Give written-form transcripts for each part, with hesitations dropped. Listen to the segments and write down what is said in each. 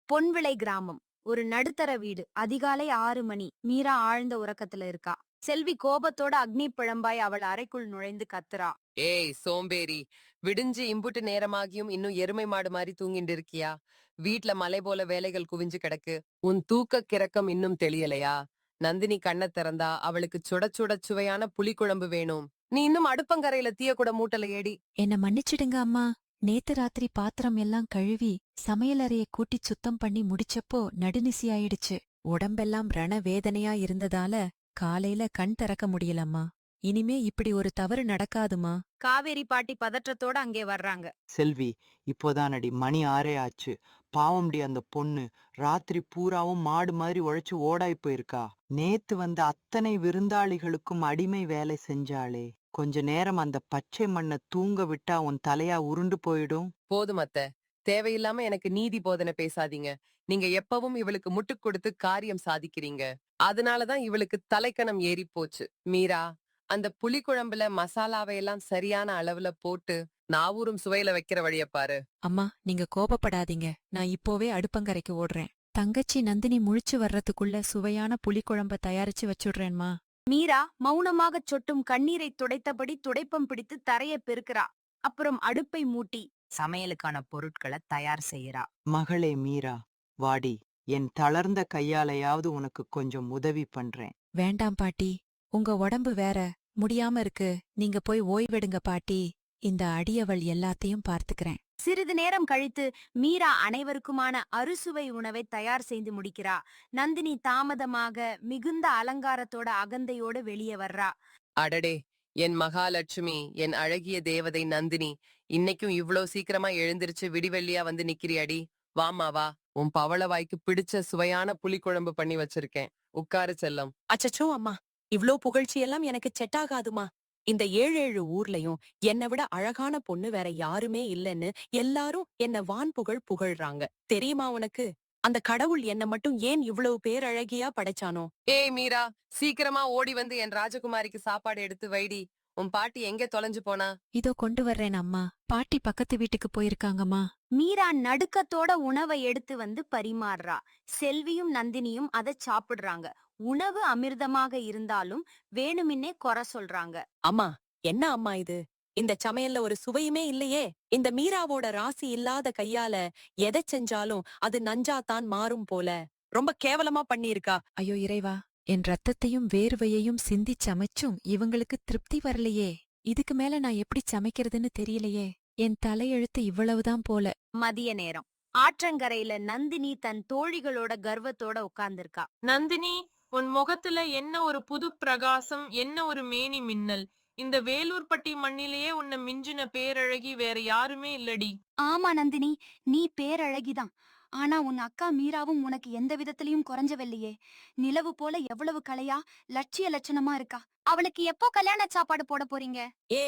பொன்விளை கிராமம். ஒரு நடுத்தர வீடு. அதிகாலை 6 மணி. மீரா ஆழ்ந்த உறக்கத்துல இருக்கா. செல்வி கோபத்தோட அக்னி பிழம்பாய் அவள் அறைக்குள் நுழைந்து கத்துறா. ஏய் சோம்பேறி, விடிஞ்சு இம்புட்டு நேரமாகியும் இன்னும் எருமை மாடு மாதிரி தூங்கிட்டு இருக்கியா? வீட்ல மலை போல வேலைகள் குவிஞ்சு கிடக்கு. உன் தூக்க கிறக்கம் இன்னும் தெளியலையா? நந்தினி கண்ணை திறந்தா அவளுக்கு சுட சுட சுவையான புளிக்குழம்பு வேணும். நீ இன்னும் அடுப்பங்கரையில தீய கூட மூட்டல ஏடி. என்ன மன்னிச்சிடுங்க அம்மா. நேத்து ராத்திரி பாத்திரம் எல்லாம் கழுவி சமையலறைய கூட்டி சுத்தம் பண்ணி முடிச்சப்போ நடுநிசி ஆயிடுச்சு. உடம்பெல்லாம் ரண வேதனையா இருந்ததால காலையில கண் திறக்க முடியலம்மா. இனிமே இப்படி ஒரு தவறு நடக்காதுமா. காவேரி பாட்டி பதற்றத்தோட அங்கே வர்றாங்க. செல்வி, இப்போதானடி மணி 6 ஆச்சு. பாவம்டி அந்த பொண்ணு. ராத்திரி பூராவும் மாடு மாதிரி உழைச்சு ஓடாய் போயிருக்கா. நேத்து வந்த அத்தனை விருந்தாளிகளுக்கும் அடிமை வேலை செஞ்சாளே. கொஞ்ச நேரம் அந்த பச்சை மண்ணை தூங்க விட்டா உன் தலையா உருண்டு போயிடும். போதும் அத்தை, தேவையில்லாம எனக்கு நீதி போதனை பேசாதீங்க. நீங்க எப்பவும் இவளுக்கு முட்டுக் கொடுத்து காரியம் சாதிக்கிறீங்க. அதனாலதான் இவளுக்கு தலைக்கணம் ஏறி போச்சு. மீரா, அந்த புளிக்குழம்புல மசாலாவை எல்லாம் சரியான அளவுல போட்டு நாவூரும் சுவையில வைக்கிற வழிய பாரு. அம்மா நீங்க கோபப்படாதீங்க. நான் இப்போவே அடுப்பங்கரைக்கு ஓடுறேன். தங்கச்சி நந்தினி முழிச்சு வர்றதுக்குள்ள சுவையான புளிக்குழம்ப தயாரிச்சு வச்சுடுறேன்மா. மீரா மௌனமாகச் சொட்டும் கண்ணீரை துடைத்தபடி துடைப்பம் பிடித்து தரையை பெருக்கிறா. அப்புறம் அடுப்பை மூட்டி சமையலுக்கான பொருட்களை தயார் செய்யறா. மகளே மீரா, வாடி. என் தளர்ந்த கையாலையாவது உனக்கு கொஞ்சம் உதவி பண்றேன். வேண்டாம் பாட்டி. உங்க உடம்பு வேற முடியாம இருக்கு. நீங்க போய் ஓய்வெடுங்க பாட்டி. இந்த அடியவள் எல்லாத்தையும் பார்த்துக்கிறேன். சிறிது நேரம் கழித்து மீரா அனைவருக்குமான அறுசுவை உணவை தயார் செய்து முடிக்கிறா. நந்தினி தாமதமாக மிகுந்த அலங்காரத்தோட அகந்தையோட வெளியே வர்றா. அடடே, என் மகாலட்சுமி, என் அழகிய தேவதை நந்தினி, இன்னைக்கும் இவ்ளோ சீக்கிரமா எழுந்திருச்சு விடிவெள்ளியா வந்து நிக்கிறியாடி? வாமா வா, உன் பவளவாய்க்கு பிடிச்ச சுவையான புளிக்குழம்பு பண்ணி வச்சிருக்கேன். உட்காரு செல்லம். அச்சச்சோ அம்மா, இவ்ளோ புகழ்ச்சியெல்லாம் எனக்கு செட் ஆகாதுமா. இந்த 7 ஊர்லயும் என்னை விட அழகான பொண்ணு வேற யாருமே இல்லைன்னு எல்லாரும் என்ன வான் புகழ் புகழ்றாங்க. தெரியுமா உனக்கு? அந்த கடவுள் என்ன மட்டும் ஏன் இவ்வளவு பேரழகியா படைச்சானோ? ஏய் மீரா, சீக்கிரமா ஓடி வந்து என் ராஜகுமாரிக்கு சாப்பாடு எடுத்து வைடி. உன் பாட்டி எங்க தொலைஞ்சு போனா? இதோ கொண்டு வர்றேன் அம்மா. பாட்டி பக்கத்து வீட்டுக்கு போயிருக்காங்கம்மா. மீரா நடுக்கத்தோட உணவை எடுத்து வந்து பரிமாறுறா. செல்வியும் நந்தினியும் அதை சாப்பிடுறாங்க. உணவு அமிர்தமாக இருந்தாலும் வேணுமின்னே குறை சொல்றாங்க. அம்மா, என்ன அம்மா இது? இந்த சமையல்ல ஒரு சுவையுமே இல்லையே. இந்த மீராவோட ராசி இல்லாத கையால எதை செஞ்சாலும் அது நஞ்சாத்தான் மாறும் போல. ரொம்ப கேவலமா பண்ணியிருக்கா. ஐயோ இறைவா, என் ரத்தத்தையும் வேர்வையையும் சிந்திச் சமைச்சும் இவங்களுக்கு திருப்தி வரலையே. இதுக்கு மேல நான் எப்படி சமைக்கிறதுன்னு தெரியலையே. என் தலையெழுத்து இவ்வளவுதான் போல. மதிய நேரம். ஆற்றங்கரையில நந்தினி தன் தோழிகளோட கர்வத்தோட உட்கார்ந்திருக்கா. நந்தினி, உன் முகத்துல என்ன ஒரு புது பிரகாசம், என்ன ஒரு மேனி மின்னல். இந்த வேலூர்பட்டி மண்ணிலேயே உன்னை மிஞ்சின பேரழகி வேற யாருமே இல்லடி. ஆமா நந்தினி, நீ பேரழகிதான். ஆனா உன் அக்கா மீராவும் உனக்கு எந்த விதத்திலையும் குறைஞ்சவில்லையே. நிலவு போல எவ்வளவு கலையா லட்சிய லட்சணமா இருக்கா. அவளுக்கு எப்போ கல்யாண சாப்பாடு போட போறீங்க? ஏ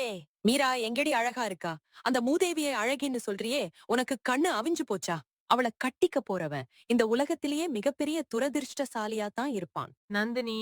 மீரா எங்கடி அழகா இருக்கா? அந்த மூதேவியை அழகின்னு சொல்றியே, உனக்கு கண்ணு அவிஞ்சு போச்சா? அவளை கட்டிக்க போறவன் இந்த உலகத்திலேயே மிகப்பெரிய துரதிர்ஷ்டசாலியா தான் இருப்பான். நந்தினி,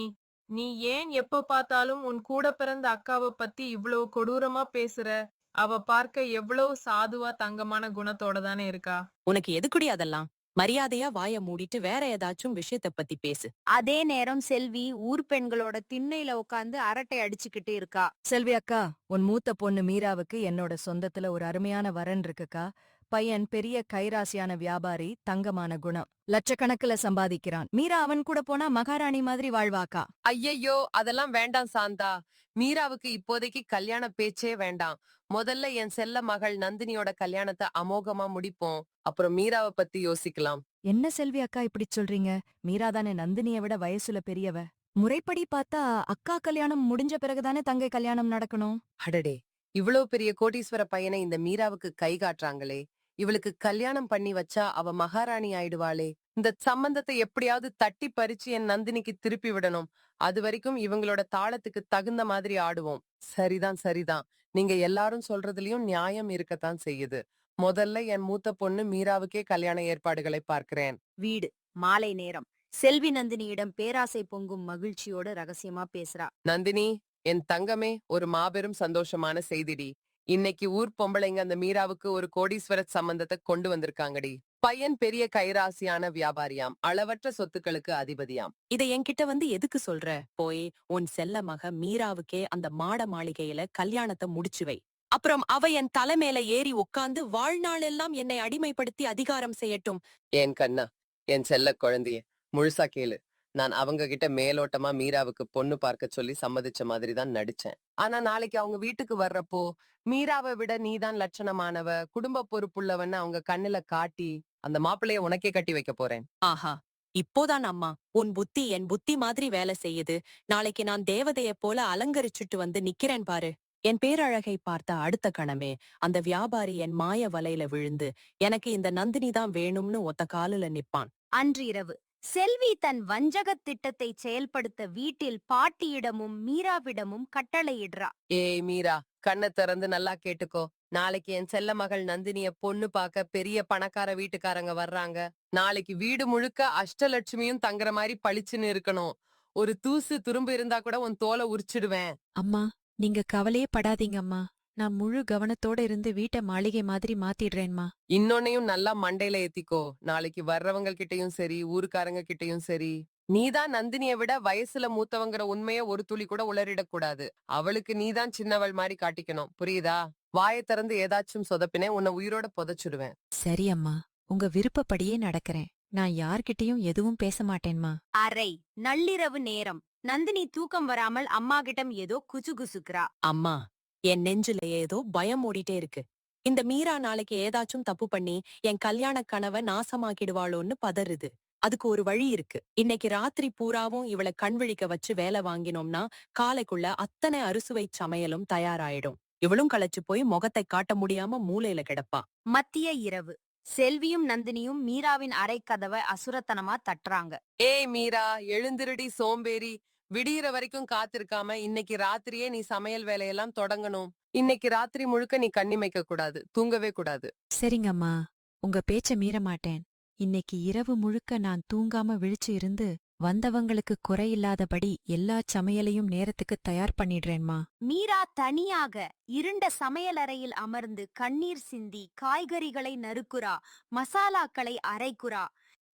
நீ ஏன் எப்ப பார்த்தாலும் உன் கூட பிறந்த அக்காவை பத்தி இவ்வளவு கொடூரமா பேசுற? அவ பார்க்க எவ்வளவு சாதுவா தங்கமான குணத்தோட தானே இருக்கா. உனக்கு எதுக்குடி அதெல்லாம்? மரியாதையா வாய மூடிட்டு வேற ஏதாச்சும் விஷயத்த பத்தி பேசு. அதே நேரம் செல்வி ஊர் பெண்களோட திண்ணையில உட்கார்ந்து அரட்டை அடிச்சுக்கிட்டு இருக்கா. செல்வி அக்கா, உன் மூத்த பொண்ணு மீராவுக்கு என்னோட சொந்தத்துல ஒரு அருமையான வரன் இருக்குக்கா. பையன் பெரிய கைராசியான வியாபாரி, தங்கமான குணம், லட்சக்கணக்குல சம்பாதிக்கிறான். மீரா அவன் கூட போனா மகாராணி மாதிரி வாழ்வாக்கா. ஐயையோ, அதெல்லாம் வேண்டாம் சாந்தா. மீராவுக்கு இப்போதைக்கு கல்யாண பேச்சே வேண்டாம். முதல்ல என் செல்ல மகள் நந்தினியோட கல்யாணத்தை அமோகமா முடிப்போம். அப்புறம் மீராவை பத்தி யோசிக்கலாம். என்ன செல்வி அக்கா இப்படி சொல்றீங்க? மீரா தானே நந்தினிய விட வயசுல பெரியவ. முறைப்படி பார்த்தா அக்கா கல்யாணம் முடிஞ்ச பிறகுதானே தங்கை கல்யாணம் நடக்கணும். அடடே, இவ்வளவு பெரிய கோடீஸ்வர பையனை இந்த மீராவுக்கு கை காட்டுறாங்களே. இவளுக்கு கல்யாணம் பண்ணி வச்சா அவ மகாராணி ஆயிடுவாளே. இந்த சம்பந்தத்தை எப்படியாவது தட்டி பறிச்சு என் நந்தினிக்கு திருப்பி விடணும். அது வரைக்கும் இவங்களோட தாளத்துக்கு தகுந்த மாதிரி ஆடுவோம். சரிதான் சரிதான், நீங்க எல்லாரும் சொல்றதுலயும் நியாயம் இருக்கத்தான் செய்யுது. முதல்ல என் மூத்த பொண்ணு மீராவுக்கே கல்யாண ஏற்பாடுகளை பார்க்கிறேன். வீடு. மாலை நேரம். செல்வி நந்தினியிடம் பேராசை பொங்கும் மகிழ்ச்சியோட ரகசியமா பேசுறா. நந்தினி, என் தங்கமே, ஒரு மாபெரும் சந்தோஷமான செய்திடி. இன்னைக்கு ஊர் பொம்பளைங்க அந்த மீராவுக்கு ஒரு கோடீஸ்வர சம்பந்தத்தை கொண்டு வந்திருக்காங்கடி. பையன் பெரிய கைராசியான வியாபாரியாம், அளவற்ற சொத்துக்களுக்கு அதிபதியாம். இதை என்கிட்ட வந்து எதுக்கு சொல்ற? போய் உன் செல்ல மக மீராவுக்கே அந்த மாட மாளிகையில கல்யாணத்தை முடிச்சு வை. அப்புறம் அவ என் தலை மேல ஏறி உட்கார்ந்து வாழ்நாள் எல்லாம் என்னை அடிமைப்படுத்தி அதிகாரம் செய்யட்டும். என் கண்ணா, என் செல்ல குழந்தைய, முழுசா கேளு. நான் அவங்க கிட்ட மேலோட்டமா மீராவுக்கு பொண்ணு பார்க்க சொல்லி சம்மதிச்ச மாதிரி தான் நடிச்சேன். ஆனா நாளைக்கு அவங்க வீட்டுக்கு வர்றப்போ மீராவை விட நீதான் லட்சணமானவ, குடும்ப பொறுப்புள்ளவன்னு அவங்க கண்ணுல காட்டி அந்த மாப்பிள்ளைய உனக்கே கட்டி வைக்க போறேன். ஆஹா, இப்போதான் அம்மா உன் புத்தி என் புத்தி மாதிரி வேலை செய்யுது. நாளைக்கு நான் தேவதைய போல அலங்கரிச்சுட்டு வந்து நிக்கிறேன் பாரு. என் பேரழகை பார்த்த அடுத்த கணமே அந்த வியாபாரி என் மாய வலையில விழுந்து எனக்கு இந்த நந்தினி தான் வேணும்னு ஒத்த காலுல நிப்பான். அன்று இரவு செல்வி தன் வஞ்சகத் திட்டத்தை செயல்படுத்த வீட்டில் பாட்டியிடமும் மீராவிடமும் கட்டளையிடுறா. ஏய் மீரா, கண்ணை திறந்து நல்லா கேட்டுக்கோ. நாளைக்கு என் செல்ல மகள் நந்தினிய பொண்ணு பார்க்க பெரிய பணக்கார வீட்டுக்காரங்க வர்றாங்க. நாளைக்கு வீடு முழுக்க அஷ்டலட்சுமியும் தங்குற மாதிரி பளிச்சுன்னு இருக்கணும். ஒரு தூசு துரும்பு இருந்தா கூட உன் தோலை உரிச்சிடுவேன். அம்மா, நீங்க கவலையே படாதீங்க அம்மா. நான் முழு கவனத்தோட இருந்து வீட்டை மாளிகை மாதிரி மாத்திடுறேன்மா. இன்னொன்னையும் நல்லா மண்டையில ஏத்திக்கோ. நாளைக்கு வர்றவங்க கிட்டயும் சரி, ஊருக்காரங்க கிட்டயும் சரி, நீதான் நந்தினிய விட வயசுல மூத்தவங்கிற உண்மைய ஒரு துளி கூட உளறிடக் கூடாது. அவளுக்கு நீதான் சின்னவள் மாதிரி காட்டிக்கணும், புரியுதா? வாயை திறந்து ஏதாச்சும் சொதப்பினே உன்னை உயிரோட புதைச்சிடுவேன். சரி அம்மா, உங்க விருப்பப்படியே நடக்கிறேன். நான் யார்கிட்டயும் எதுவும் பேச மாட்டேன்மா. அறை நள்ளிரவு நேரம். நந்தினி தூக்கம் வராமல் அம்மா கிட்டம் ஏதோ குசுகுசுக்கிறா. அம்மா, என் நெஞ்சுல ஏதோ பயம் ஓடிட்டே இருக்கு. இந்த மீரா நாளைக்கு ஏதாச்சும் தப்பு பண்ணி என் கல்யாண கனவை நாசமாக்கிடுவாளோன்னு பதறுது. அதுக்கு ஒரு வழி இருக்கு. இன்னைக்கு ராத்திரி பூராவும் இவளை கண்விழிக்க வச்சு வேலை வாங்கினோம்னா காலைக்குள்ள அத்தனை அறுசுவை சமையலும் தயாராயிடும். இவளும் களைச்சு போய் முகத்தை காட்ட முடியாம மூலையில கிடப்பா. மத்திய இரவு செல்வியும் நந்தினியும் மீராவின் அறை கதவை அசுரத்தனமா தட்டுறாங்க. ஏய் மீரா, எழுந்திருடி சோம்பேறி. விடியிற வரைக்கும் காத்திருக்காம இன்னைக்கு ராத்திரியே நீ சமையல் வேலையெல்லாம் தொடங்கணும். இன்னைக்கு ராத்திரி முழுக்க நீ கண்ணிமைக்க கூடாது, தூங்கவே கூடாது. சரிங்கம்மா, உங்க பேச்ச மீற மாட்டேன். இன்னைக்கு இரவு முழுக்க நான் தூங்காம விழிச்சு இருந்து வந்தவங்களுக்கு குறையில்லாதபடி எல்லா சமையலையும் நேரத்துக்கு தயார் பண்ணிடுறேன்மா. மீரா தனியாக இருண்ட சமையலறையில் அமர்ந்து கண்ணீர் சிந்தி காய்கறிகளை நறுக்குறா, மசாலாக்களை அரைக்குறா.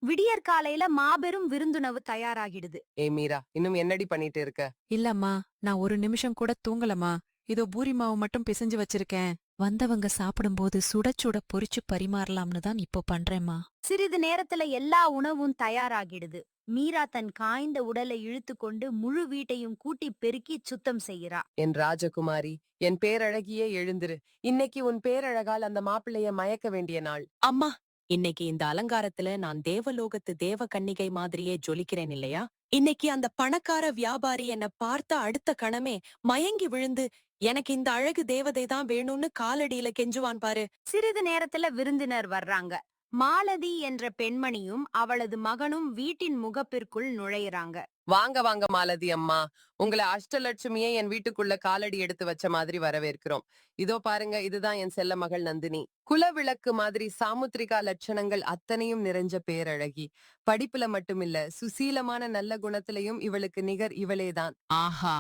விடியற்காலையில மாபெரும் விருந்துணவு தயாராகிடுது. ஏய் மீரா, இன்னும் என்னடி பண்ணிட்டு இருக்க? இல்லம்மா, நான் ஒரு நிமிஷம் கூட தூங்கலம்மா. இதோ பூரி மாவு மட்டும் பிசைஞ்சு வச்சிருக்கேன். வந்தவங்க சாப்பிடும்போது சுட சுட பொரிச்சு பரிமாறலாம்னு தான் இப்போ பண்றேம்மா. சிறிது நேரத்துல எல்லா உணவும் தயாராகிடுது. மீரா தன் காய்ந்த உடலை இழுத்து கொண்டு முழு வீட்டையும் கூட்டி பெருக்கி சுத்தம் செய்கிறா. என் ராஜகுமாரி, என் பேரழகியே எழுந்திரு. இன்னைக்கு உன் பேரழகால் அந்த மாப்பிள்ளைய மயக்க வேண்டிய நாள். அம்மா, இன்னைக்கு இந்த அலங்காரத்துல நான் தேவலோகத்து தேவ கன்னிகை மாதிரியே ஜொலிக்கிறேன் இல்லையா? இன்னைக்கு அந்த பணக்கார வியாபாரி என்ன பார்த்த அடுத்த கணமே மயங்கி விழுந்து எனக்கு இந்த அழகு தேவதை தான் வேணும்னு காலடியில கெஞ்சுவான் பாரு. சிறிது நேரத்துல விருந்தினர் வர்றாங்க. மாலதி என்ற பெண்மணியும் அவளது மகனும் வீட்டின் முகப்பிற்குள் நுழையிறாங்க. வாங்க வாங்க மாலதி அம்மா, உங்களை அஷ்டலட்சுமியே என் வீட்டுக்குள்ள காலடி எடுத்து வச்ச மாதிரி வரவேற்கிறோம். இதோ பாருங்க, இதுதான் என் செல்ல மகள் நந்தினி. குலவிளக்கு மாதிரி சாமுத்திரிகா லட்சணங்கள் அத்தனையும் நிறைஞ்ச பேரழகி. படிப்புல மட்டுமில்ல, சுசீலமான நல்ல குணத்திலையும் இவளுக்கு நிகர் இவளேதான். ஆஹா,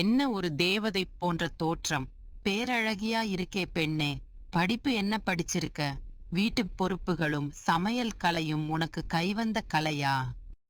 என்ன ஒரு தேவதை போன்ற தோற்றம். பேரழகியா இருக்கே பெண்ணே. படிப்பு என்ன படிச்சிருக்க? வீட்டு பொறுப்புகளும் சமையல் கலையும் உனக்கு கைவந்த கலையா?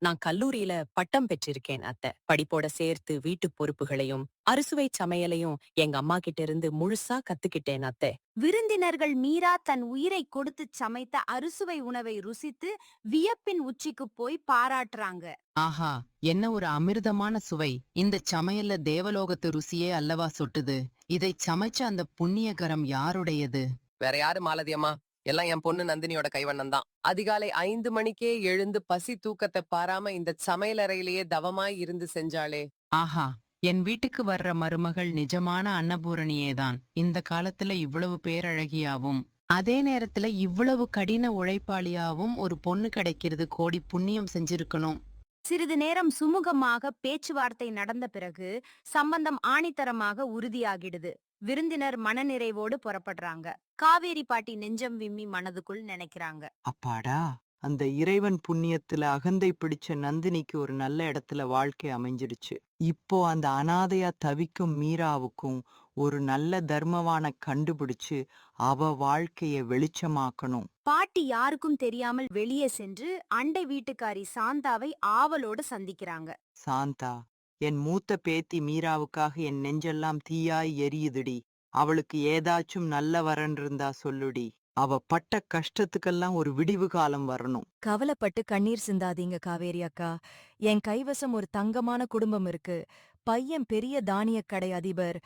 நான் கல்லூரியில பட்டம் பெற்றிருக்கேன் அத்தை. படிப்போட சேர்த்து வீட்டு பொறுப்புகளையும் அறுசுவை சமையலையும் எங்க அம்மா கிட்ட இருந்து முழுசா கத்துக்கிட்டேன் அத்தை. விருந்தினர்கள் மீரா தன் உயிரை கொடுத்து சமைத்த அறுசுவை உணவை ருசித்து வியப்பின் உச்சிக்கு போய் பாராட்டுறாங்க. ஆஹா, என்ன ஒரு அமிர்தமான சுவை. இந்த சமையல்ல தேவலோகத்து ருசியே அல்லவா சொட்டுது. இதை சமைச்ச அந்த புண்ணியகரம் யாருடையது? வேற யாரு மாலதி அம்மா? எல்லாம் என் பொண்ணு நந்தினியோட கைவண்ணம் தான். அதிகாலை 5 மணிக்கே எழுந்து பசி தூக்கத்தை பாராம இந்த சமையலறையிலேயே தவமாய் இருந்து செஞ்சாளே. ஆஹா, என் வீட்டுக்கு வர்ற மருமகள் நிஜமான அன்னபூரணியேதான். இந்த காலத்துல இவ்வளவு பேரழகியாவும் அதே நேரத்துல இவ்வளவு கடின உழைப்பாளியாவும் ஒரு பொண்ணு கிடைக்கிறது கோடி புண்ணியம் செஞ்சிருக்கணும். சிறிது நேரம் சுமூகமாக பேச்சுவார்த்தை நடந்த பிறகு சம்பந்தம் ஆணித்தரமாக உறுதியாகிடுது. விருந்தினர் மனநிறைவோடு புறப்படுறாங்க. காவேரி பாட்டி நெஞ்சம் விம்மி மனதுக்குள் நினைக்கிறாங்க. அப்பாடா, அந்த இறைவன் புண்ணியத்துல அகந்தை பிடிச்ச நந்தினிக்கு ஒரு நல்ல இடத்துல வாழ்க்கை அமைஞ்சிடுச்சு. இப்போ அந்த அனாதையா தவிக்கும் மீராவுக்கும் ஒரு நல்ல தர்மவான கண்டுபிடிச்சு அவ வாழ்க்கைய வெளிச்சமாக்கணும். பாட்டி யாருக்கும் தெரியாமல் வெளியே சென்று அண்டை வீட்டுக்காரி சாந்தாவை ஆவலோடு சந்திக்கிறாங்க. சாந்தா, என் மூத்த பேத்தி மீராவுக்காக என் நெஞ்செல்லாம் தீயாய் எரியுதுடி. அவளுக்கு ஏதாச்சும் நல்ல வரன் இருந்தா சொல்லுடி. அவ பட்ட கஷ்டத்துக்கெல்லாம் ஒரு விடிவு காலம் வரணும். கவலைப்பட்டு கண்ணீர் சிந்தாதீங்க காவேரி அக்கா. என் கைவசம் ஒரு தங்கமான குடும்பம் இருக்கு. பையன் பெரிய தானியக் கடை அதிபர்.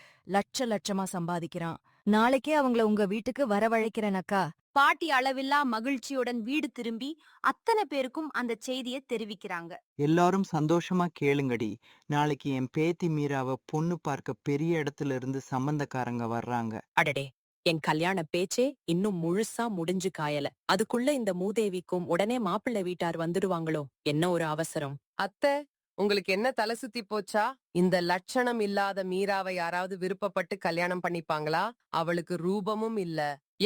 லட்சமா சம்பாதிக்கிறான். நாளைக்கே அவங்கள உங்க வீட்டுக்கு வரவழைக்கிறேன் அக்கா. பாட்டி அளவில்லா மகிழ்ச்சியுடன் வீடு திரும்பி அத்தனை பேருக்கும் அந்த செய்தியை தெரிவிக்கிறாங்க. எல்லாரும் சந்தோஷமா கேளுங்கடி. நாளைக்கு என் பேத்தி மீராவ பொண்ணு பார்க்க பெரிய இடத்துல இருந்து சம்பந்தக்காரங்க வர்றாங்க. அடடே, என் கல்யாண பேச்சே இன்னும் முழுசா முடிஞ்சு காயல. அதுக்குள்ள இந்த மூதேவிக்கும் உடனே மாப்பிள்ளை வீட்டார் வந்துடுவாங்களோ? என்ன ஒரு அவசரம். அத்தை, உங்களுக்கு என்ன தலை சுத்தி போச்சா? இந்த லட்சணம் இல்லாத மீராவை யாராவது விருப்பப்பட்டு கல்யாணம் பண்ணிப்பாங்களா? அவளுக்கு ரூபமும் இல்ல,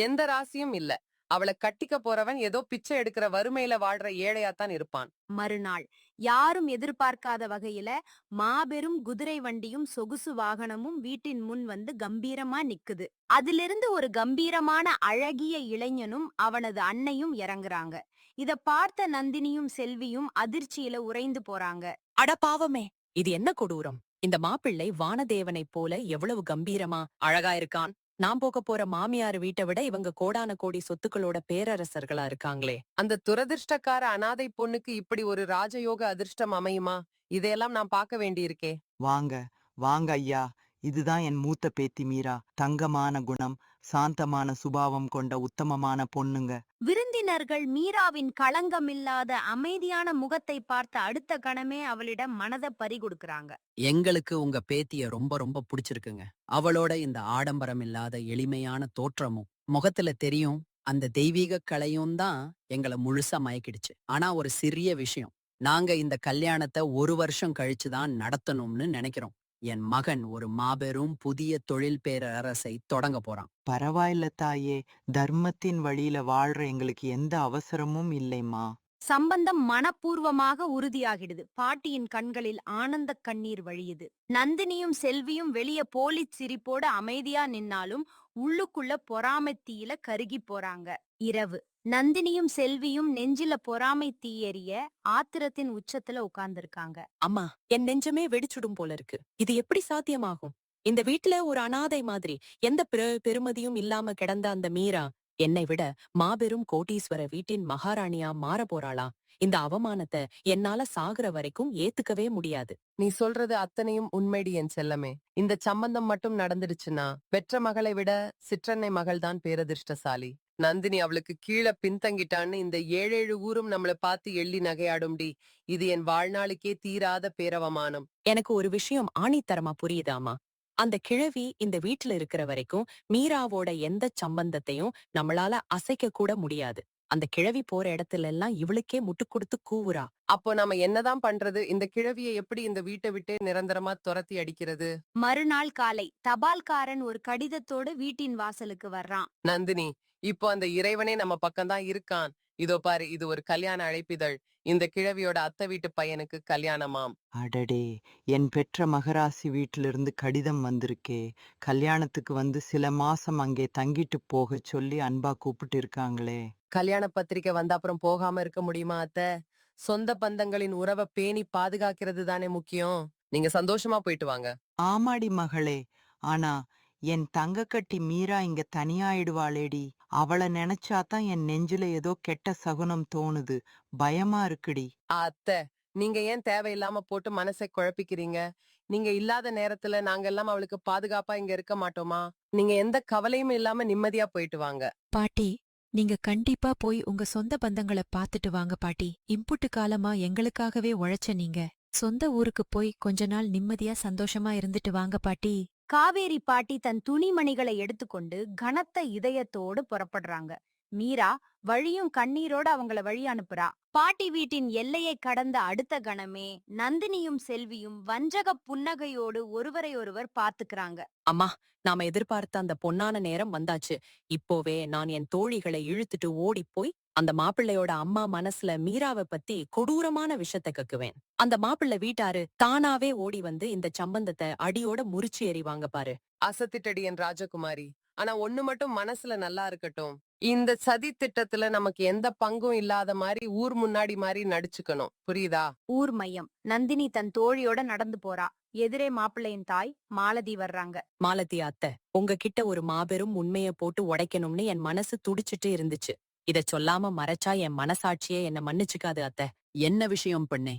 எந்த ராசியும் இல்ல. அவளை கட்டிக்க போறவன் ஏதோ பிச்சை எடுக்கிற வறுமையில வாழ்ற ஏழையாத்தான் இருப்பான். மறுநாள் யாரும் எதிர்பார்க்காத வகையில மாபெரும் குதிரை வண்டியும் சொகுசு வாகனமும் வீட்டின் முன் வந்து கம்பீரமா நிக்குது. அதிலிருந்து ஒரு கம்பீரமான அழகிய இளைஞனும் அவனது அன்னையும் இறங்குறாங்க. இத பார்த்த நந்தினியும் செல்வியும் அதிர்ச்சியில உறைந்து போறாங்க. அட பாவமே, இது என்ன கொடூரம்! இந்த மாப்பிள்ளை வானதேவனைப் போல எவ்வளவு கம்பீரமா அழகா இருக்கான். நான் போக போற மாமியார் வீட்டை விட இவங்க கோடான கோடி சொத்துக்களோட பேரரசர்களா இருக்காங்களே. அந்த துரதிர்ஷ்டக்கார அனாதை பொண்ணுக்கு இப்படி ஒரு ராஜயோக அதிர்ஷ்டம் அமையுமா? இதையெல்லாம் நான் பார்க்க வேண்டியிருக்கே. வாங்க வாங்க ஐயா, இதுதான் என் மூத்த பேத்தி மீரா. தங்கமான குணம், சாந்தமான சுபாவம் கொண்ட உத்தமமான பொண்ணுங்க. விருந்தினர்கள் மீராவின் களங்கமில்லாத அமைதியான முகத்தை பார்த்த அடுத்த கணமே அவளிடம் மனதை பறிகொடுக்கறாங்க. எங்களுக்கு உங்க பேத்திய ரொம்ப ரொம்ப பிடிச்சிருக்குங்க. அவளோட இந்த ஆடம்பரம் இல்லாத எளிமையான தோற்றமும் முகத்துல தெரியும் அந்த தெய்வீக கலையும் தான் எங்களை முழுசா மயக்கிடுச்சு. ஆனா ஒரு சிறிய விஷயம், நாங்க இந்த கல்யாணத்தை 1 வருஷம் கழிச்சுதான் நடத்தணும்னு நினைக்கிறோம். என் மகன் ஒரு மாபெரும் புதிய தொழில் பேரரசை தொடங்க போறான். பரவாயில்ல தாயே, தர்மத்தின் வழியில வாழ்ற எங்களுக்கு எந்த அவசரமும் இல்லைம்மா. சம்பந்தம் மனப்பூர்வமாக உறுதியாகிடுது. பாட்டியின் கண்களில் ஆனந்த கண்ணீர் வழியுது. நந்தினியும் செல்வியும் வெளியே போலி சிரிப்போட அமைதியா நின்னாலும் உள்ளுக்குள்ள பொறாமை தீயில கருகி போறாங்க. இரவு நந்தினியும் செல்வியும் நெஞ்சில பொறாமை தீயெரிய ஆத்திரத்தின் உச்சத்துல உட்கார்ந்திருக்காங்க. அம்மா, என் நெஞ்சமே வெடிச்சுடும் போல இருக்கு. இது எப்படி சாத்தியமாகும்? இந்த வீட்டுல ஒரு அனாதை மாதிரி எந்த பெருமதியும் இல்லாம கிடந்த அந்த மீரா என்னை விட மாபெரும் கோடீஸ்வர வீட்டின் மகாராணியா மாற போறாளா? இந்த அவமானத்தை என்னால சாகுற வரைக்கும் ஏத்துக்கவே முடியாது. நீ சொல்றது அத்தனையும் உண்மைடி என் செல்லமே. இந்த சம்பந்தம் மட்டும் நடந்துடுச்சுன்னா பெற்ற மகளை விட சிற்றன்னை மகள்தான் பேரதிர்ஷ்டசாலி. நந்தினி அவளுக்கு கீழே பின்தங்கிட்டான்னு இந்த 7 ஊரும் நம்மள பார்த்து எள்ளி நகையாடும்டி. இது என் வாழ்நாளுக்கே தீராத பேரவமானம். எனக்கு ஒரு விஷயம் ஆணித்தரமா புரியுதாமா? அந்த கிழவி இந்த வீட்டுல இருக்கிற வரைக்கும் மீராவோட எந்த சம்பந்தத்தையும் நம்மளால அசைக்க கூட முடியாது. அந்த கிழவி போற இடத்துல எல்லாம் இவளுக்கே முட்டு கொடுத்து கூவுறா. அப்போ நாம என்னதான் பண்றது? இந்த கிழவியை எப்படி இந்த வீட்டை விட்டே நிரந்தரமா துரத்தி அடிக்கிறது? மறுநாள் காலை தபால்காரன் ஒரு கடிதத்தோடு வீட்டின் வாசலுக்கு வர்றான். நந்தினி, இப்போ அந்த இறைவனே நம்ம பக்கம்தான் இருக்கான். இதோ பாரு, இது ஒரு கல்யாண அழைப்பிதழ். இந்த கிழவியோட அத்தை வீட்டு பையனுக்கு கல்யாணமாம். அடடே, என் பெற்ற மகராசி வீட்டிலிருந்து கடிதம் வந்திருக்கே. கல்யாணத்துக்கு வந்து சில மாசம் அங்கே தங்கிட்டு போக சொல்லி அன்பா கூப்பிட்டு இருக்காங்களே. கல்யாண பத்திரிக்கை வந்த அப்புறம் போகாம இருக்க முடியுமா அத்தை? சொந்த பந்தங்களின் உறவை பேணி பாதுகாக்கிறது தானே முக்கியம். நீங்க சந்தோஷமா போயிட்டு வாங்க. ஆமாடி மகளே, ஆனா என் தங்கக்கட்டி மீரா இங்க தனியாயிடுவாளேடி. அவளை நினைச்சாதான் என் நெஞ்சில ஏதோ கெட்ட சகுனம் தோணுது. பயமா இருக்குடி. அத்தை, நீங்க ஏன் தேவையில்லாம போட்டு மனசை குழப்பிக்கிறீங்க? நீங்க இல்லாத நேரத்துல நாங்க எல்லாம் அவளுக்கு பாதுகாப்பா இங்க இருக்க மாட்டோமா? நீங்க எந்த கவலையும் இல்லாம நிம்மதியா போயிட்டு வாங்க. பாட்டி, நீங்க கண்டிப்பா போய் உங்க சொந்த பந்தங்களை பாத்துட்டு வாங்க பாட்டி. இம்புட்டு காலமா எங்களுக்காகவே உழைச்ச நீங்க சொந்த ஊருக்கு போய் கொஞ்ச நாள் நிம்மதியா சந்தோஷமா இருந்துட்டு வாங்க பாட்டி. காவேரி பாட்டி தன் துணிமணிகளை எடுத்துக்கொண்டு கனத்த இதயத்தோடு புறப்படுறாங்க. மீரா வழியும் கண்ணீரோட அவங்கள வழி அனுப்புறா. பாட்டி வீட்டின் எல்லையை கடந்த அடுத்த கணமே நந்தினியும் செல்வியும் வஞ்சக புன்னகையோடு ஒருவரை ஒருவர் பாத்துக்கிறாங்க. அம்மா, நாம எதிர்பார்த்த அந்த பொன்னான நேரம் வந்தாச்சு. இப்போவே நான் என் தோழிகளை இழுத்துட்டு ஓடிப்போய் அந்த மாப்பிள்ளையோட அம்மா மனசுல மீராவை பத்தி கொடூரமான விஷத்தை கக்குவேன். அந்த மாப்பிள்ளை வீட்டாரு தானாவே ஓடி வந்து இந்த சம்பந்தத்தை அடியோட முறிச்சு எறிவாங்க பாரு. அசத்திட்டடி என் ராஜகுமாரி. ஆனா ஒண்ணு மட்டும் மனசுல நல்லா இருக்கட்டும். இந்த சதி திட்டத்துல நமக்கு எந்த பங்கும் இல்லாத மாதிரி ஊர் முன்னாடி மாதிரி நடிச்சுக்கணும். புரியுதா? ஊர் மையம். நந்தினி தன் தோழியோட நடந்து போறா. எதிரே மாப்பிள்ளையின் தாய் மாலதி வர்றாங்க. மாலதி அத்தை, உங்ககிட்ட ஒரு மாபெரும் உண்மைய போட்டு உடைக்கணும்னு என் மனசு துடிச்சிட்டு இருந்துச்சு. இத சொல்லாம மறைச்சா என் மனசாட்சியே என்ன மன்னிச்சுக்காது அத்தை. என்ன விஷயம் பண்ணே?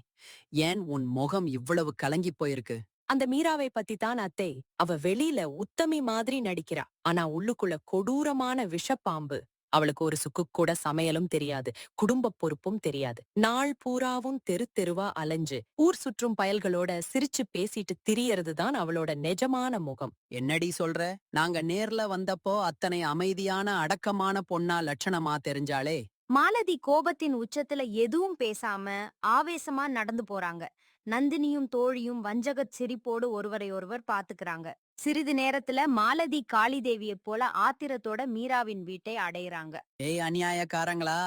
ஏன் உன் முகம் இவ்வளவு கலங்கி போயிருக்கு? அந்த மீராவை பத்தி தான் அத்தை. அவ வெளியில உத்தமி மாதிரி நடிக்கிறா. ஆனா உள்ளுக்குள்ள கொடூரமான விஷப்பாம்பு. அவளுக்கு ஒரு சுக்கு கூட சமையலும் தெரியாது, குடும்ப பொறுப்பும் தெரியாது. நாள் பூராவும் தெரு தெருவா அலைஞ்சு ஊர் சுற்றும் பயல்களோட சிரிச்சு பேசிட்டு திரியறது தான் அவளோட நிஜமான முகம். என்னடி சொல்ற? நாங்க நேர்ல வந்தப்போ அத்தனை அமைதியான அடக்கமான பொண்ணா லட்சணமா தெரிஞ்சாளே. மாலதி கோபத்தின் உச்சத்துல எதுவும் பேசாம ஆவேசமா நடந்து போறாங்க. நந்தினியும் தோழியும் வஞ்சகச் சிரிப்போடு ஒருவரை ஒருவர் பாத்துக்கிறாங்க. சிறிது நேரத்துல மாலதி காளிதேவியைப் போல ஆத்திரத்தோட மீராவின் வீட்டை அடையறாங்க. ஏய் அநியாயக்காரங்களா,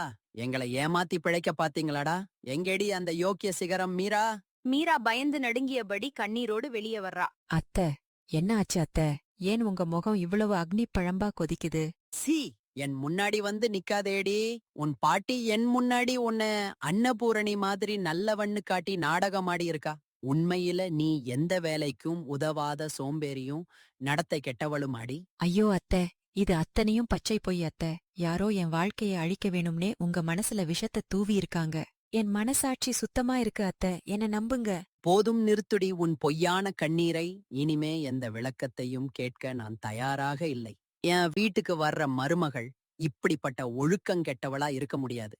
எங்களை ஏமாத்தி பிழைக்க பாத்தீங்களாடா? எங்கேடி அந்த யோக்கிய சிகரம் மீரா? மீரா பயந்து நடுங்கியபடி கண்ணீரோடு வெளியே வர்றா. அத்தை, என்ன ஆச்சு அத்தை? ஏன் உங்க முகம் இவ்வளவு அக்னி பழம்பா கொதிக்குது? சி, என் முன்னாடி வந்து நிக்காதேடி. உன் பாட்டி என் முன்னாடி உன்னை அன்னபூரணி மாதிரி நல்லவன்னு காட்டி நாடகமாடி இருக்கா. உண்மையில நீ எந்த வேலைக்கும் உதவாத சோம்பேறியும் நடத்தை கெட்டவளும் ஆடி. ஐயோ அத்தை, இது அத்தனையும் பச்சை பொய் அத்தை. யாரோ என் வாழ்க்கையை அழிக்க வேணும்னே உங்க மனசுல விஷத்தை தூவி இருக்காங்க. என் மனசாட்சி சுத்தமா இருக்கு அத்தை, என்ன நம்புங்க. போதும் நிறுத்துடி உன் பொய்யான கண்ணீரை. இனிமே எந்த விளக்கத்தையும் கேட்க நான் தயாராக இல்லை. என் வீட்டுக்கு வர்ற மருமகள் இப்படிப்பட்ட ஒழுக்கங்கெட்டவளா இருக்க முடியாது.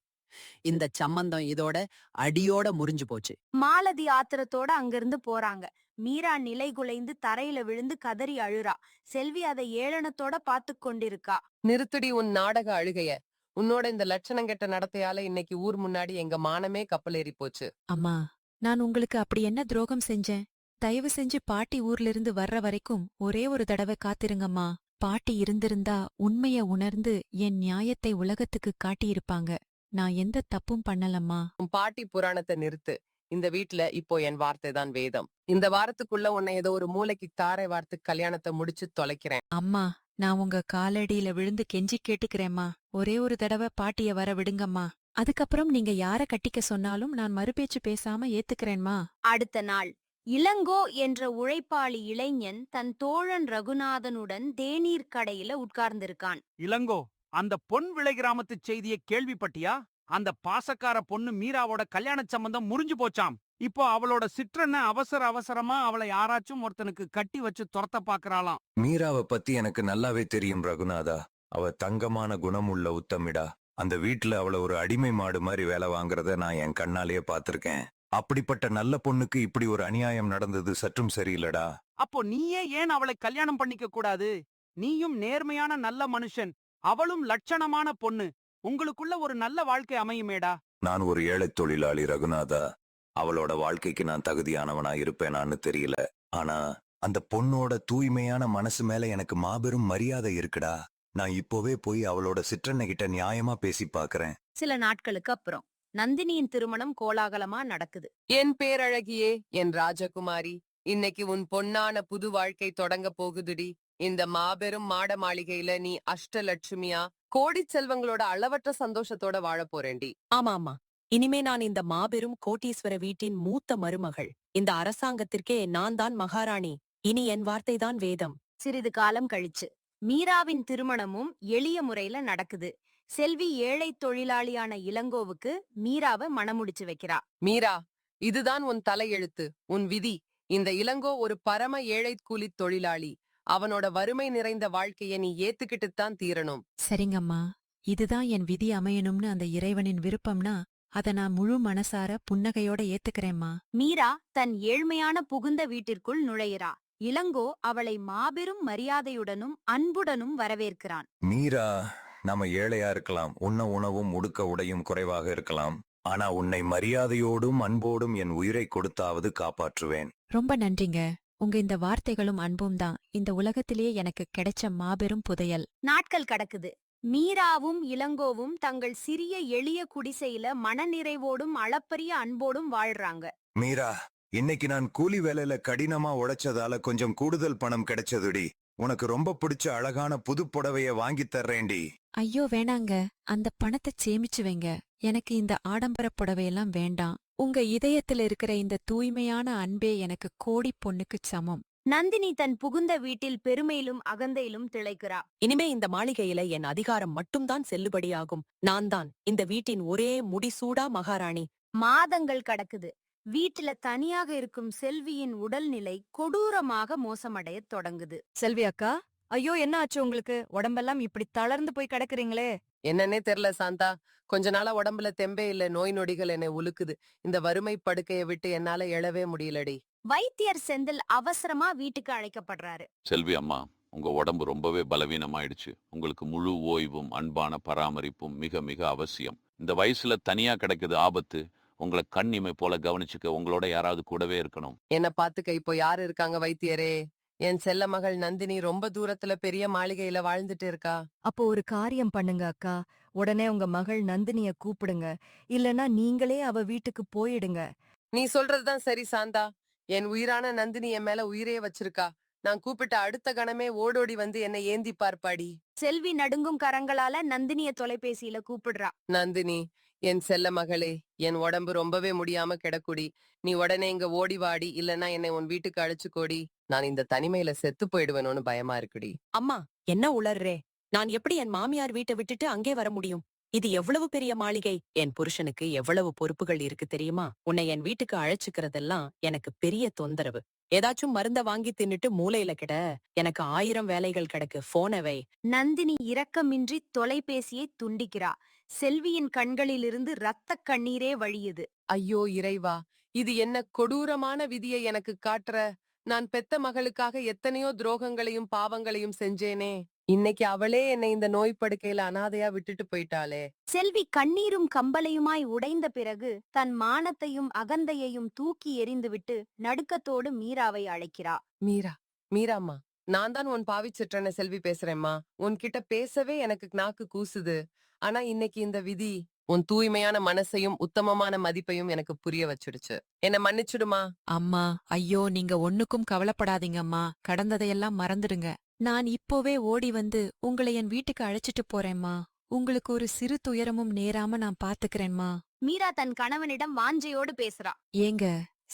இந்த சம்மந்தம் இதோட அடியோட முறிஞ்சு போச்சு. மாலதி ஆத்திரத்தோட அங்கிருந்து போறாங்க. மீரா நிலை குலைந்து தரையில விழுந்து கதறி அழுறா. செல்வி அதை ஏளனத்தோட பாத்து கொண்டிருக்கா. நிறுத்துடி உன் நாடக அழுகைய. உன்னோட இந்த லட்சணங்கெட்ட நடத்தையால இன்னைக்கு ஊர் முன்னாடி எங்க மானமே கப்பலேறி போச்சு. அம்மா, நான் உங்களுக்கு அப்படி என்ன துரோகம் செஞ்சேன்? தயவு செஞ்சு பாட்டி ஊர்ல இருந்து வர்ற வரைக்கும் ஒரே ஒரு தடவை காத்திருங்கம்மா. பாட்டி இருந்திருந்தா உண்மைய உணர்ந்து என் நியாயத்தை உலகத்துக்கு காட்டியிருப்பாங்க. நான் எந்த தப்பும் பண்ணலம்மா. உன் பாட்டி புராணத்தை நிறுத்து. இந்த வீட்ல இப்போ என் வார்த்தை தான் வேதம். இந்த வாரத்துக்குள்ள உன்னை ஏதோ ஒரு மூளைக்கு தாரை வார்த்து கல்யாணத்தை முடிச்சு தொலைக்கிறேன். அம்மா, நான் உங்க காலடியில விழுந்து கெஞ்சி கேட்டுக்கிறேம்மா. ஒரே ஒரு தடவை பாட்டிய வர விடுங்கம்மா. அதுக்கப்புறம் நீங்க யார கட்டிக்க சொன்னாலும் நான் மறுபேச்சு பேசாம ஏத்துக்கிறேன்மா. அடுத்த நாள் இளங்கோ என்ற உழைப்பாளி இளைஞன் தன் தோழன் ரகுநாதனுடன் தேநீர் கடையில உட்கார்ந்திருக்கான். இளங்கோ, அந்த பொன் விளை கிராமத்து செய்தியை கேள்விப்பட்டியா? அந்த பாசக்கார பொண்ணு மீராவோட கல்யாண சம்பந்தம் முறிஞ்சு போச்சாம். இப்போ அவளோட சிற்றன அவசரமா அவளை யாராச்சும் ஒருத்தனுக்கு கட்டி வச்சு துரத்த பாக்குறாளாம். மீராவை பத்தி எனக்கு நல்லாவே தெரியும் ரகுநாதா. அவ தங்கமான குணமுள்ள உத்தமிடா. அந்த வீட்டுல அவளை ஒரு அடிமை மாடு மாதிரி வேலை வாங்குறத நான் என் கண்ணாலேயே பாத்திருக்கேன். அப்படிப்பட்ட நல்ல பொண்ணுக்கு இப்படி ஒரு அநியாயம் நடந்தது சற்றும் சரியில்லடா. அப்போ நீயே ஏன் அவளை கல்யாணம் பண்ணிக்க கூடாது? நீயும் நேர்மையான நல்ல மனுஷன், அவளும் லட்சணமான பொண்ணு. உங்களுக்குள்ள ஒரு நல்ல வாழ்க்கை அமையுமேடா. நான் ஒரு ஏழை தொழிலாளி ரகுநாதா. அவளோட வாழ்க்கைக்கு நான் தகுதியானவனா இருப்பேனான்னு தெரியல. ஆனா அந்த பொண்ணோட தூய்மையான மனசு மேல எனக்கு மாபெரும் மரியாதை இருக்குடா. நான் இப்போவே போய் அவளோட சிற்றன்னை கிட்ட நியாயமா பேசி பாக்குறேன். சில நாட்களுக்கு அப்புறம் நந்தினியின் திருமணம் கோலாகலமா நடக்குது. என் பேரழகியே, என் ராஜகுமாரி, இன்னைக்கு உன் பொன்னான புது வாழ்க்கை தொடங்க போகுதுடி. இந்த மாபெரும் மாட மாளிகையில நீ அஷ்டலட்சுமியா கோடி செல்வங்களோட அளவற்ற சந்தோஷத்தோட வாழ போறேன்டி. ஆமா, இனிமே நான் இந்த மாபெரும் கோட்டீஸ்வர வீட்டின் மூத்த மருமகள். இந்த அரசாங்கத்திற்கே நான் தான் மகாராணி. இனி என் வார்த்தை தான் வேதம். சிறிது காலம் கழிச்சு மீராவின் திருமணமும் எளிய முறையில நடக்குது. செல்வி ஏழை தொழிலாளியான இளங்கோவுக்கு மீராவை மணமுடிச்சு வைக்கிறா. மீரா, இதுதான் உன் தலையெழுத்து, உன் விதி. இந்த இளங்கோ ஒரு பரம ஏழை கூலி தொழிலாளி. அவனோட வறுமை நிறைந்த வாழ்க்கைய நீ ஏத்துக்கிட்டுத்தான் தீரணும். சரிங்கம்மா, இதுதான் என் விதி அமையணும்னு அந்த இறைவனின் விருப்பம்னா அத நான் முழு மனசார புன்னகையோட ஏத்துக்கிறேம்மா. மீரா தன் ஏழ்மையான புகுந்த வீட்டிற்குள் நுழையிறா. இளங்கோ அவளை மாபெரும் மரியாதையுடனும் அன்புடனும் வரவேற்கிறான். மீரா, நாம ஏழையா இருக்கலாம், உண்ண உணவும் உடுக்க உடையும் குறைவாக இருக்கலாம். ஆனா உன்னை மரியாதையோடும் அன்போடும் என் உயிரை கொடுத்தாவது காப்பாற்றுவேன். ரொம்ப நன்றிங்க. உங்க இந்த வார்த்தைகளும் அன்பும் தான் இந்த உலகத்திலேயே எனக்கு கிடைச்ச மாபெரும் புதையல். நாட்கள் கடக்குது. மீராவும் இளங்கோவும் தங்கள் சிறிய எளிய குடிசையில மனநிறைவோடும் அளப்பரிய அன்போடும் வாழ்றாங்க. மீரா, இன்னைக்கு நான் கூலி வேலையில கடினமா உழைச்சதால கொஞ்சம் கூடுதல் பணம் கிடைச்சதுடி. உனக்கு ரொம்ப பிடிச்ச அழகான புது புடவைய வாங்கி தர்றேன்டி. ஐயோ வேணாங்க, அந்த பணத்தை சேமிச்சு வைங்க. எனக்கு இந்த ஆடம்பர புடவையெல்லாம் வேண்டாம். உங்க இதயத்துல இருக்கிற இந்த தூய்மையான அன்பே எனக்கு கோடி பொண்ணுக்குச் சமம். நந்தினி தன் புகுந்த வீட்டில் பெருமையிலும் அகந்தையிலும் திளைக்கிறா. இனிமே இந்த மாளிகையில என் அதிகாரம் மட்டும்தான் செல்லுபடியாகும். நான் தான் இந்த வீட்டின் ஒரே முடிசூடா மகாராணி. மாதங்கள் கடக்குது. வீட்டுல தனியாக இருக்கும் செல்வியின் உடல்நிலை கொடூரமாக மோசமடையத் தொடங்குது. செல்வி அக்கா, ஐயோ என்ன ஆச்சு உங்களுக்கு? உடம்பெல்லாம் இப்படி தளர்ந்து போய் கிடக்குறீங்களே. என்னன்னே தெரியல சாந்தா, கொஞ்ச நாளா உடம்புல தெம்பே இல்ல, நோய் நொடிகள் என்னை உலுக்குது. இந்த வறுமை படுக்கைய விட்டு என்னால எழவே முடியலடி. வைத்தியர் செந்தில் அவசரமா வீட்டுக்கு அழைக்கப்படுறாரு. செல்வி அம்மா, உங்க உடம்பு ரொம்பவே பலவீனமாயிடுச்சு. உங்களுக்கு முழு ஓய்வும் அன்பான பராமரிப்பும் மிக மிக அவசியம். இந்த வயசுல தனியா கிடைக்குது ஆபத்து. உங்களை கண்ணிமை போல கவனிச்சுக்க உங்களோட யாராவது கூடவே இருக்கணும். என்ன பாத்துக்க இப்போ யாரு இருக்காங்க வைத்தியரே? என் செல்ல மகள் நந்தினி ரொம்ப தூரத்துல பெரிய மாளிகையில வாழ்ந்துட்டு இருக்கா. அப்போ ஒரு காரியம் பண்ணுங்க அக்கா, உடனே உங்க மகள் நந்தினிய கூப்பிடுங்க. இல்லனா நீங்களே அவ வீட்டுக்கு போயிடுங்க. நீ சொல்றதுதான் சரி சாந்தா. என் உயிரான நந்தினி என் மேல உயிரே வச்சிருக்கா. நான் கூப்பிட்ட அடுத்த கணமே ஓடோடி வந்து என்னை ஏந்தி பார்ப்பாடி. செல்வி நடுங்கும் கரங்களால நந்தினிய தொலைபேசியில கூப்பிடுறா. நந்தினி, என் செல்ல மகளே, என் உடம்பு ரொம்பவே முடியாம கிடக்குடி. நீ உடனே இங்க ஓடி வாடி, இல்லன்னா என்னை உன் வீட்டுக்கு அழைச்சுக்கோடி. நான் இந்த தனிமையில செத்து போயிடுவேனோன்னு பயமா இருக்குடி. அம்மா, என்ன உளர்றே? நான் எப்படி என் மாமியார் வீட்டை விட்டுட்டு அங்கே வர முடியும்? இது எவ்வளவு பெரிய மாளிகை. என் புருஷனுக்கு எவ்வளவு பொறுப்புகள் இருக்கு தெரியுமா? உன்னை என் வீட்டுக்கு அழைச்சுக்கிறதெல்லாம் எனக்கு பெரிய தொந்தரவு. ஏதாச்சும் மருந்த வாங்கி தின்னுட்டு மூலையில கிட. எனக்கு 1000 வேலைகள் கிடக்கு. போனவை. நந்தினி இரக்கமின்றி தொலைபேசியை துண்டிக்கிறா. செல்வியின் கண்களிலிருந்து இரத்த கண்ணீரே வழியுது. ஐயோ இறைவா, இது என்ன கொடூரமான விதியை எனக்கு காட்டுற. நான் பெத்த மகளுக்காக எத்தனையோ துரோகங்களையும் பாவங்களையும் செஞ்சேனே. இன்னைக்கு அவளே என்னை இந்த நோய் படுக்கையில அனாதையா விட்டுட்டு போயிட்டாளே. செல்வி கண்ணீரும் கம்பலையுமாய் உடைந்த பிறகு தன் மானத்தையும் அகந்தையையும் தூக்கி எறிந்துவிட்டு நடுக்கத்தோடு மீராவை அழைக்கிறா. மீரா, மீராம்மா, நான் தான் உன் பாவிச்சிட்டன செல்வி பேசுறேம்மா. உன்கிட்ட பேசவே எனக்கு நாக்கு கூசுது. ஆனா இன்னைக்கு இந்த விதி உன் தூய்மையான மனசையும் உத்தமமான மதிப்பையும் எனக்கு புரிய வச்சிடுச்சு. என்ன மன்னிச்சுடுமா. அம்மா, ஐயோ நீங்க ஒண்ணுக்கும் கவலைப்படாதீங்கம்மா. கடந்ததையெல்லாம் மறந்துடுங்க. நான் இப்போவே ஓடி வந்து உங்களை என் வீட்டுக்கு அழைச்சிட்டு போறேம்மா. உங்களுக்கு ஒரு சிறு துயரமும் நேராம நான் பாத்துக்கிறேன்மா. மீரா தன் கணவனிடம் வாஞ்சையோடு பேசுறா. ஏங்க,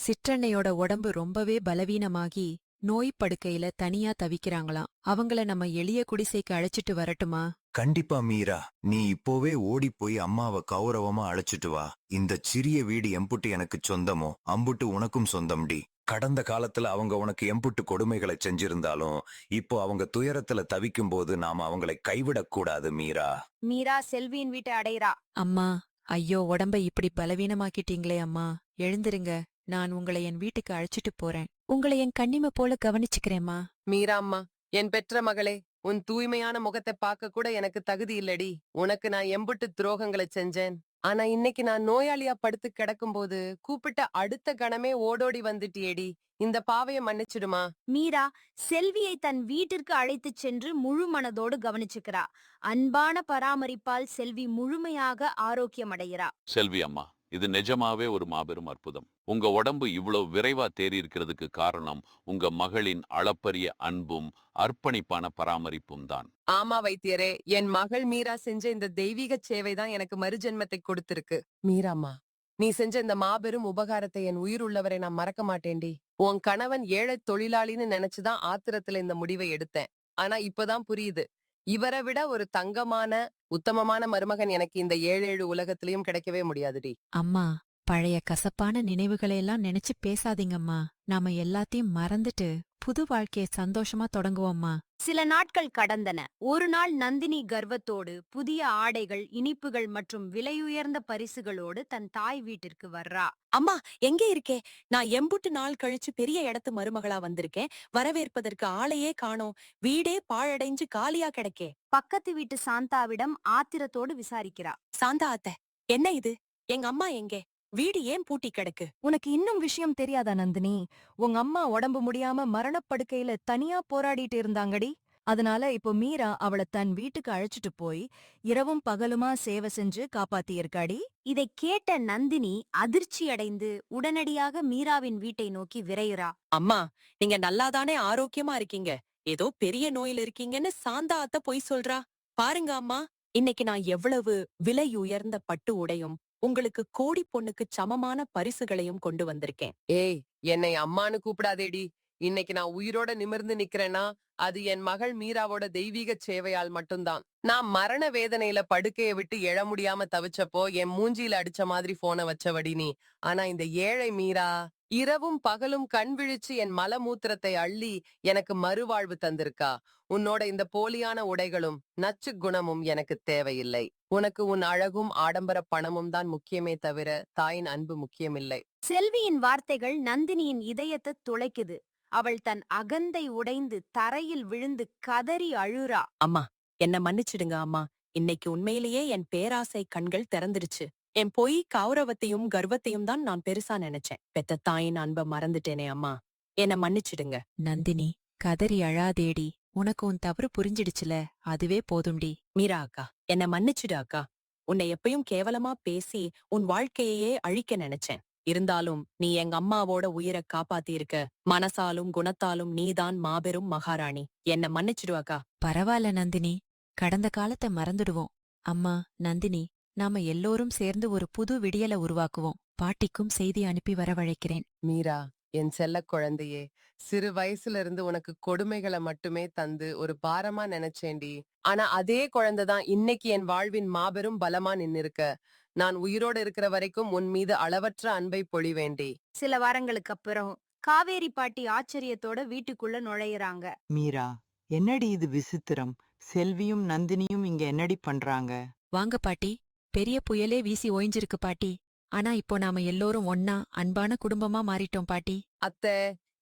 சிற்றன்னையோட உடம்பு ரொம்பவே பலவீனமாகி நோய் படுக்கையில தனியா தவிக்கிறாங்களாம். அவங்கள நம்ம எளிய குடிசைக்கு அழைச்சிட்டு வரட்டுமா? கண்டிப்பா மீரா, நீ இப்போவே ஓடி போய் அம்மாவை கௌரவமா அழைச்சிட்டு வா. இந்த சிறிய வீடு எம்புட்டு எனக்கு சொந்தமோ அம்புட்டு உனக்கும் சொந்தம்டி. கடந்த காலத்துல அவங்க உனக்கு எம்புட்டு கொடுமைகளை செஞ்சிருந்தாலும் இப்போ அவங்க துயரத்துல தவிக்கும் போது நாம அவங்களை கைவிடக் கூடாது மீரா. மீரா செல்வியின் வீட்டை அடைகிறா. அம்மா, ஐயோ உடம்ப இப்படி பலவீனமாக்கிட்டீங்களே அம்மா. எழுந்திருங்க, நான் உங்களை என் வீட்டுக்கு அழைச்சிட்டு போறேன். உங்களை என் கண்ணிமை போல கவனிச்சுக்கிறேம்மா. மீராம்மா, என் பெற்ற மகளே, உன் தூய்மையான முகத்தை பார்க்க கூட எனக்கு தகுதி இல்லடி. உனக்கு நான் எம்புட்டு துரோகங்களை செஞ்சேன். ஆனா இன்னைக்கு நான் நோயாளியா படுத்து கிடக்கும்போது கூப்பிட்ட அடுத்த கணமே ஓடோடி வந்துட்டியேடி. இந்த பாவைய மன்னிச்சிடுமா. மீரா செல்வியை தன் வீட்டிற்கு அழைத்துச் சென்று முழு மனதோடு கவனிச்சுக்கிறா. அன்பான பராமரிப்பால் செல்வி முழுமையாக ஆரோக்கியமடைகிறா. செல்வி அம்மா, இது நிஜமாவே ஒரு மாபெரும் அற்புதம். உங்க உடம்பு இவ்வளவு விரைவா தேறி இருக்கிறதுக்கு காரணம் உங்க மகளின் அளப்பரிய அன்பும் அர்ப்பணிப்பான பராமரிப்பும் தான். ஆமா வைத்தியரே, என் மகள் மீரா செஞ்ச இந்த தெய்வீக சேவைதான் எனக்கு மறுஜென்மத்தை கொடுத்திருக்கு. மீராம்மா, நீ செஞ்ச இந்த மாபெரும் உபகாரத்தை என் உயிர் உள்ளவரை நான் மறக்க மாட்டேன்டி. உன் கணவன் ஏழை தொழிலாளின்னு நினைச்சுதான் ஆத்திரத்துல இந்த முடிவை எடுத்தேன். ஆனா இப்பதான் புரியுது, இவரை விட ஒரு தங்கமான உத்தமமான மருமகன் எனக்கு இந்த 7 உலகத்திலயும் கிடைக்கவே முடியாதுடி. அம்மா, பழைய கசப்பான நினைவுகளையெல்லாம் நினைச்சு பேசாதீங்கம்மா. நாம எல்லாத்தையும் மறந்துட்டு புது வாழ்க்கைய சந்தோஷமா தொடங்குவோம்மா. சில நாட்கள் கடந்தன. ஒரு நாள் நந்தினி கர்வத்தோடு புதிய ஆடைகள், இனிப்புகள் மற்றும் விலையுயர்ந்த பரிசுகளோடு தன் தாய் வீட்டிற்கு வர்றா. அம்மா, எங்கே இருக்கே? நான் எம்புட்டு நாள் கழிச்சு பெரிய இடத்து மருமகளா வந்திருக்கேன். வரவேற்பதற்கு ஆளையே காணோம். வீடே பாழடைஞ்சு காலியா கிடக்கே. பக்கத்து வீட்டு சாந்தாவிடம் ஆத்திரத்தோடு விசாரிக்கிறா. சாந்தா அத்தை, என்ன இது? எங்க அம்மா எங்கே? வீடு ஏன் பூட்டி கிடக்கு? உனக்கு இன்னும் விஷயம் தெரியாதா நந்தினி? உங்க அம்மா உடம்பு முடியாம மரணப்படுக்கையில தனியா போராடிட்டு இருந்தாங்கடி. அதனால இப்போ மீரா அவளை தன் வீட்டுக்கு அழைச்சிட்டு போய் இரவும் பகலுமா சேவை செஞ்சு காப்பாத்தியிருக்காடி. இதை கேட்ட நந்தினி அதிர்ச்சியடைந்து உடனடியாக மீராவின் வீட்டை நோக்கி விரைகிறா. அம்மா, நீங்க நல்லாதானே ஆரோக்கியமா இருக்கீங்க. ஏதோ பெரிய நோயில இருக்கீங்கன்னு சாந்தா அத்தை பொய் சொல்றா. பாருங்க அம்மா, இன்னைக்கு நான் எவ்வளவு விலை உயர்ந்த பட்டு உடையும் உங்களுக்கு கோடி பொண்ணுக்கு சமமான பரிசுகளையும் கொண்டு வந்திருக்கேன். ஏய், என்னை அம்மான்னு கூப்பிடாதேடி. இன்னைக்கு நான் உயிரோட நிமிர்ந்து நிக்கிறேன்னா அது என் மகள் மீராவோட தெய்வீக சேவையால் மட்டும்தான். நான் மரண வேதனையில படுக்கைய விட்டு எழ முடியாம தவிச்சப்போ என் மூஞ்சியில அடிச்ச மாதிரி போனை வச்சவடி நீ. ஆனா இந்த ஏழை மீரா இரவும் பகலும் கண் விழிச்சு என் மலமூத்திரத்தை அள்ளி எனக்கு மறுவாழ்வு தந்திருக்கா. உன்னோட இந்த போலியான உடைகளும் நச்சு குணமும் எனக்கு தேவையில்லை. உனக்கு உன் அழகும் ஆடம்பர பணமும் தான் முக்கியமே தவிர தாயின் அன்பு முக்கியமில்லை. செல்வியின் வார்த்தைகள் நந்தினியின் இதயத்தை துளைக்குது. அவள் தன் அகந்தை உடைந்து தரையில் விழுந்து கதறி அழுறா. அம்மா, என்ன மன்னிச்சிடுங்க அம்மா. இன்னைக்கு உண்மையிலேயே என் பேராசை கண்கள் திறந்துருச்சு. என் பொய் கௌரவத்தையும் கர்வத்தையும் தான் நான் பெருசா நினைச்சேன். பெத்த தாயின் அன்ப மறந்துட்டேனே அம்மா, என்ன மன்னிச்சிடுங்க. நந்தினி, கதறி அழாதேடி. உனக்கு உன் தவறு புரிஞ்சிடுச்சுல, அதுவே போதும்டி. மீரா அக்கா, என்ன மன்னிச்சிடு அக்கா. உன்னை எப்பயும் கேவலமா பேசி உன் வாழ்க்கையே அழிக்க நினைச்சேன். இருந்தாலும் நீ எங்க அம்மாவோட உயிரை காப்பாத்தி இருக்க. மனசாலும் குணத்தாலும் நீதான் மாபெரும் மகாராணி. என்ன மன்னிச்சிடு அக்கா. பரவாயில்ல நந்தினி, கடந்த காலத்தை மறந்துடுவோம். அம்மா, நந்தினி, நாம எல்லோரும் சேர்ந்து ஒரு புது விடியலை உருவாக்குவோம். பாட்டிக்கும் செய்தி அனுப்பி வரவழைக்கிறேன். மீரா, என் செல்ல குழந்தையே, சிறு வயசுல இருந்து உனக்கு கொடுமைகளை மட்டுமே தந்து ஒரு பாரமா நினைச்சேன்டி. ஆனா அதே குழந்தைதான் இன்னைக்கு என் வாழ்வின் மாபெரும் பலமா நின்னுருக்க. நான் உயிரோடு இருக்கிற வரைக்கும் உன் மீது அளவற்ற அன்பை பொழிவேண்டி. சில வாரங்களுக்கு அப்புறம் காவேரி பாட்டி ஆச்சரியத்தோட வீட்டுக்குள்ள நுழையறாங்க. மீரா, என்னடி இது விசித்திரம்? செல்வியும் நந்தினியும் இங்க என்னடி பண்றாங்க? வாங்க பாட்டி, பெரிய புயலே வீசி ஓய்ஞ்சிருக்கு பாட்டி. ஆனா இப்போ நாம எல்லோரும் ஒன்னா அன்பான குடும்பமா மாறிட்டோம் பாட்டி. அத்தை,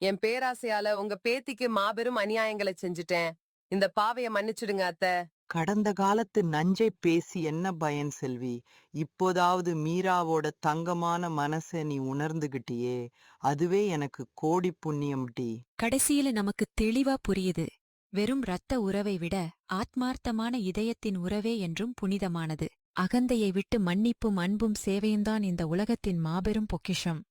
என் பேராசையால உங்க பேத்திக்கு மாபெரும் அநியாயங்களை செஞ்சுட்டேன். இந்த பாவைய மன்னிச்சிடுங்க அத்தை. கடந்த காலத்து நஞ்சை பேசி என்ன பயன் செல்வி? இப்போதாவது மீராவோட தங்கமான மனசை நீ உணர்ந்துகிட்டியே, அதுவே எனக்கு கோடி புண்ணியம் டி. கடைசியில நமக்கு தெளிவா புரியுது, வெறும் இரத்த உறவை விட ஆத்மார்த்தமான இதயத்தின் உறவே என்றும் புனிதமானது. அகந்தையை விட்டு மன்னிப்பும் அன்பும் சேவையும்தான் இந்த உலகத்தின் மாபெரும் பொக்கிஷம்.